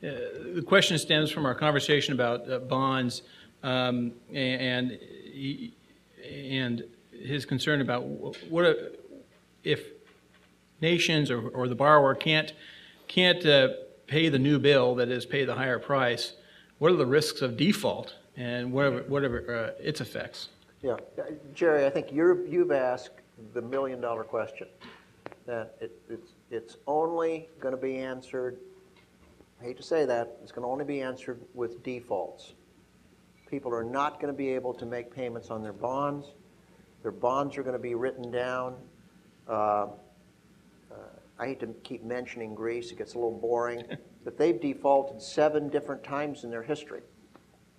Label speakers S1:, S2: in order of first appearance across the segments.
S1: the question stems from our conversation about bonds and his concern about if nations or the borrower can't pay the new bill, that is, pay the higher price. What are the risks of default and whatever its effects?
S2: Yeah, Jerry, I think you've asked the million-dollar question. That it's only going to be answered. I hate to say that, it's going to only be answered with defaults. People are not going to be able to make payments on their bonds. Their bonds are going to be written down. I hate to keep mentioning Greece, it gets a little boring, but they've defaulted 7 different times in their history.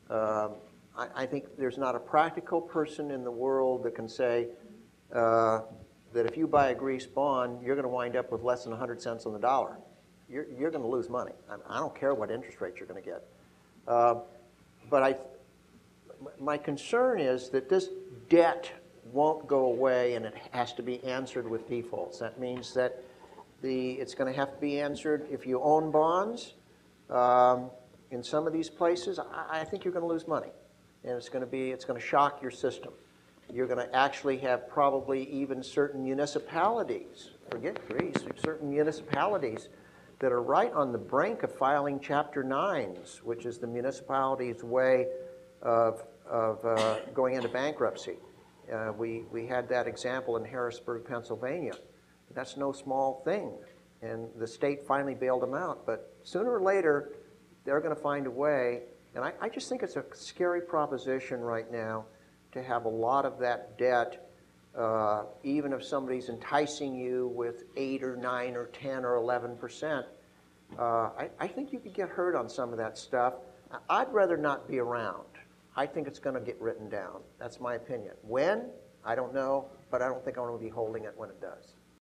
S2: I think there's not a practical person in the world that can say that if you buy a Greece bond, you're going to wind up with less than 100 cents on the dollar. You're going to lose money. I don't care what interest rate you're going to get. But my concern is that this debt won't go away and it has to be answered with defaults. That means that it's going to have to be answered if you own bonds. In some of these places, I think you're going to lose money. And it's going to shock your system. You're going to actually have probably even certain municipalities, forget Greece, certain municipalities that are right on the brink of filing Chapter 9s, which is the municipality's way of going into bankruptcy. We had that example in Harrisburg, Pennsylvania. That's no small thing. And the state finally bailed them out. But sooner or later, they're going to find a way. And I just think it's a scary proposition right now to have a lot of that debt, even if somebody's enticing you with 8 or 9 or 10 or 11%. I think you could get hurt on some of that stuff. I'd rather not be around. I think it's going to get written down. That's my opinion. When? I don't know, but I don't think I'm going to be holding it when it does.